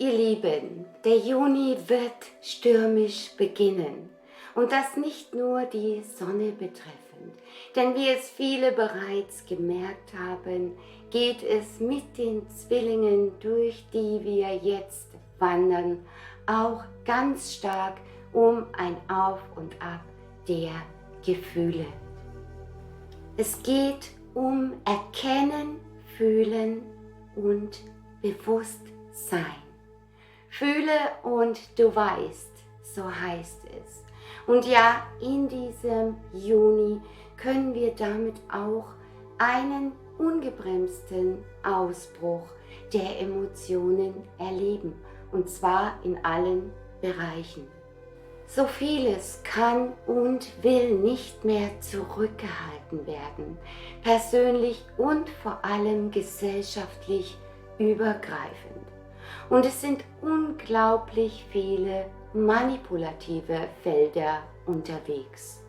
Ihr Lieben, der Juni wird stürmisch beginnen und das nicht nur die Sonne betreffend, denn wie es viele bereits gemerkt haben, geht es mit den Zwillingen, durch die wir jetzt wandern, auch ganz stark um ein Auf und Ab der Gefühle. Es geht um Erkennen, Fühlen und Bewusstsein. Fühle und du weißt, so heißt es. Und ja, in diesem Juni können wir damit auch einen ungebremsten Ausbruch der Emotionen erleben, und zwar in allen Bereichen. So vieles kann und will nicht mehr zurückgehalten werden, persönlich und vor allem gesellschaftlich übergreifend. Und es sind unglaublich viele manipulative Felder unterwegs.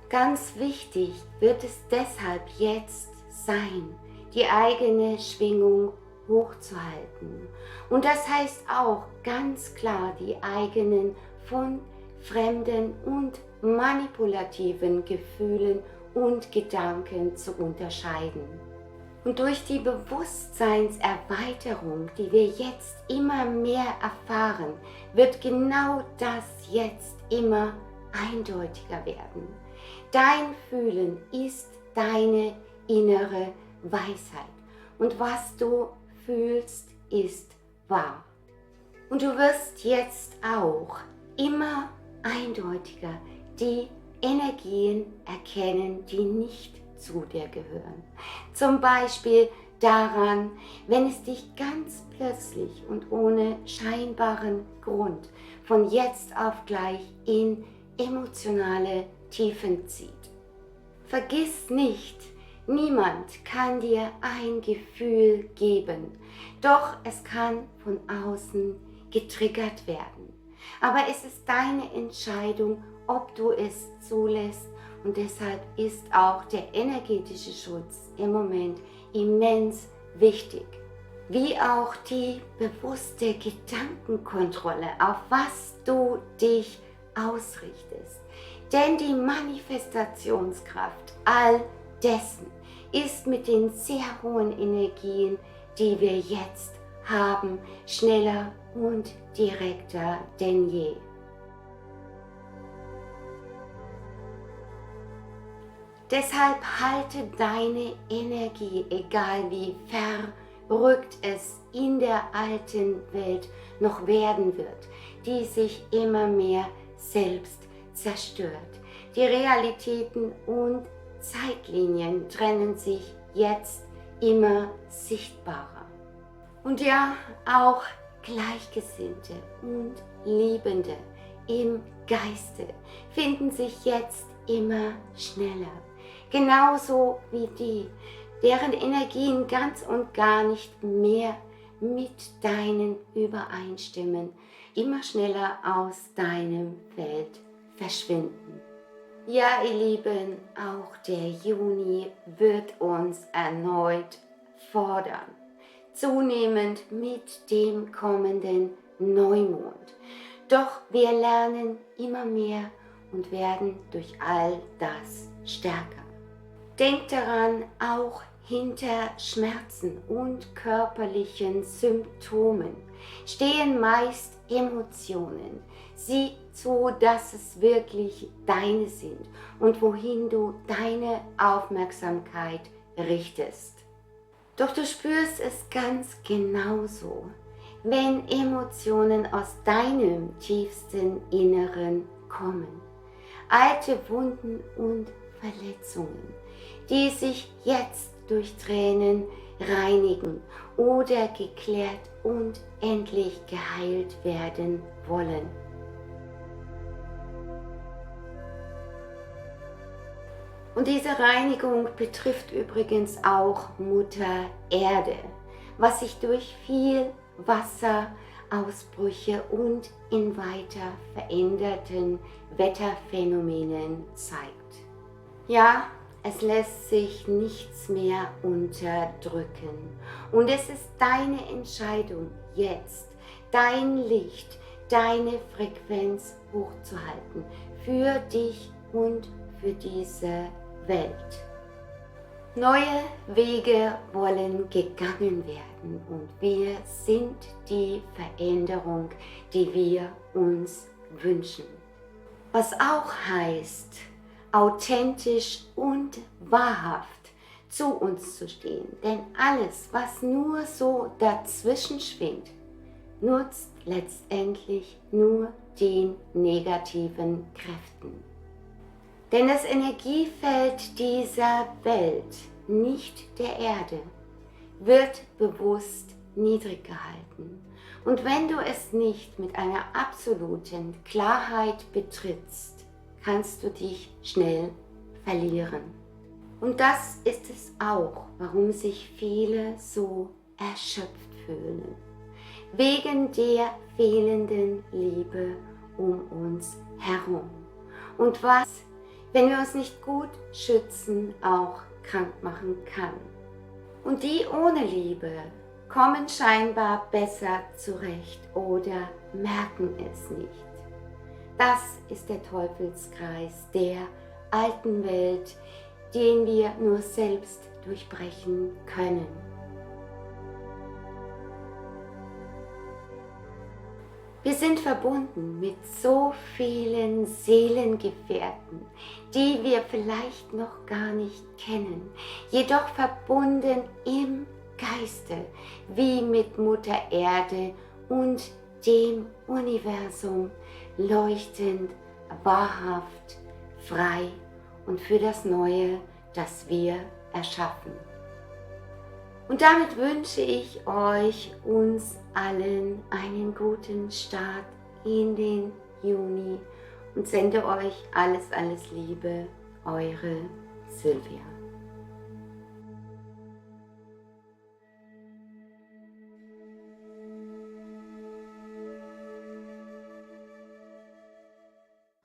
Ganz wichtig wird es deshalb jetzt sein, die eigene Schwingung hochzuhalten. Und das heißt auch ganz klar, die eigenen von fremden und manipulativen Gefühlen und Gedanken zu unterscheiden. Und durch die Bewusstseinserweiterung, die wir jetzt immer mehr erfahren, wird genau das jetzt immer eindeutiger werden. Dein Fühlen ist deine innere Weisheit. Und was du fühlst, ist wahr. Und du wirst jetzt auch immer eindeutiger die Energien erkennen, die nicht zu dir gehören. Zum Beispiel daran, wenn es dich ganz plötzlich und ohne scheinbaren Grund von jetzt auf gleich in emotionale Tiefen zieht. Vergiss nicht, niemand kann dir ein Gefühl geben, doch es kann von außen getriggert werden. Aber es ist deine Entscheidung, ob du es zulässt, und deshalb ist auch der energetische Schutz im Moment immens wichtig. Wie auch die bewusste Gedankenkontrolle, auf was du dich ausrichtest. Denn die Manifestationskraft all dessen ist mit den sehr hohen Energien, die wir jetzt haben, schneller und direkter denn je. Deshalb halte deine Energie, egal wie verrückt es in der alten Welt noch werden wird, die sich immer mehr selbst zerstört. Die Realitäten und Zeitlinien trennen sich jetzt immer sichtbarer. Und ja, auch Gleichgesinnte und Liebende im Geiste finden sich jetzt immer schneller. Genauso wie die, deren Energien ganz und gar nicht mehr mit deinen übereinstimmen, immer schneller aus deinem Feld verschwinden. Ja, ihr Lieben, auch der Juni wird uns erneut fordern, zunehmend mit dem kommenden Neumond. Doch wir lernen immer mehr und werden durch all das stärker. Denk daran, auch hinter Schmerzen und körperlichen Symptomen stehen meist Emotionen. Sieh zu, dass es wirklich deine sind und wohin du deine Aufmerksamkeit richtest. Doch du spürst es ganz genauso, wenn Emotionen aus deinem tiefsten Inneren kommen. Alte Wunden und Verletzungen, die sich jetzt durch Tränen reinigen oder geklärt und endlich geheilt werden wollen. Und diese Reinigung betrifft übrigens auch Mutter Erde, was sich durch viel Wasserausbrüche und in weiter veränderten Wetterphänomenen zeigt. Ja, es lässt sich nichts mehr unterdrücken und es ist deine Entscheidung jetzt, dein Licht, deine Frequenz hochzuhalten für dich und für diese Welt. Neue Wege wollen gegangen werden und wir sind die Veränderung, die wir uns wünschen. Was auch heißt, authentisch und wahrhaft zu uns zu stehen. Denn alles, was nur so dazwischen schwingt, nutzt letztendlich nur den negativen Kräften. Denn das Energiefeld dieser Welt, nicht der Erde, wird bewusst niedrig gehalten. Und wenn du es nicht mit einer absoluten Klarheit betrittst, kannst du dich schnell verlieren. Und das ist es auch, warum sich viele so erschöpft fühlen. Wegen der fehlenden Liebe um uns herum. Und was, wenn wir uns nicht gut schützen, auch krank machen kann. Und die ohne Liebe kommen scheinbar besser zurecht oder merken es nicht. Das ist der Teufelskreis der alten Welt, den wir nur selbst durchbrechen können. Wir sind verbunden mit so vielen Seelengefährten, die wir vielleicht noch gar nicht kennen, jedoch verbunden im Geiste, wie mit Mutter Erde und dem Universum, leuchtend, wahrhaft, frei und für das Neue, das wir erschaffen. Und damit wünsche ich euch, uns allen, einen guten Start in den Juni und sende euch alles Liebe, eure Sylvia.